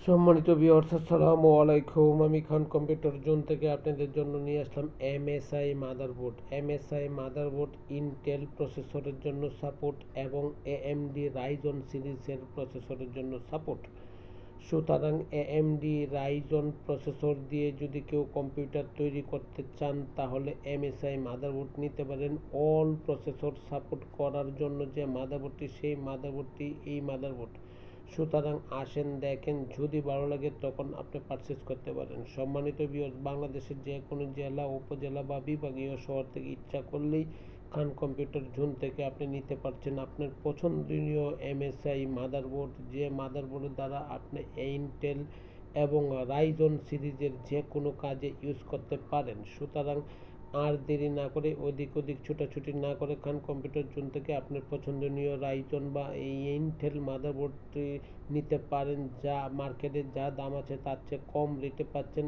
সম্মানিত ভিউয়ার্স, আসসালামু আলাইকুম। আমি খান কম্পিউটার জোন থেকে আপনাদের জন্য নিয়ে আসলাম MSI motherboard. MSI motherboard Intel প্রসেসরের জন্য সাপোর্ট এবং এএমডি রাইজন সিরিজের প্রসেসরের জন্য সাপোর্ট। সুতরাং এএমডি রাইজন প্রসেসর দিয়ে যদি কেউ কম্পিউটার তৈরি করতে চান তাহলে এমএসআই মাদারবোর্ড নিতে পারেন। অল প্রসেসর সাপোর্ট করার জন্য যে মাদারবোর্ডটি, সেই মাদারবোর্ডটি এই মাদারবোর্ড। সুতরাং আসেন দেখেন, যদি ভালো লাগে তখন আপনি পারচেস করতে পারেন। সম্মানিত ভিউয়ার্স, বাংলাদেশের যে কোনো জেলা, উপজেলা বা বিভাগীয় শহর থেকে ইচ্ছা করলেই খান কম্পিউটার জোন থেকে আপনি নিতে পারছেন আপনার পছন্দনীয় এমএসআই মাদারবোর্ড, যে মাদারবোর্ডের দ্বারা আপনি ইন্টেল এবং রাইজন সিরিজের যে কোনো কাজে ইউজ করতে পারেন। সুতরাং আর দেরি না করে ওদিক ছোটাছুটি না করে খান কম্পিউটার জোন থেকে আপনার পছন্দনীয় রাইজন বা এই ইন্টেল মাদারবোর্ডটি নিতে পারেন, যা মার্কেটে যা দাম আছে তার চেয়ে কম রেটে পাচ্ছেন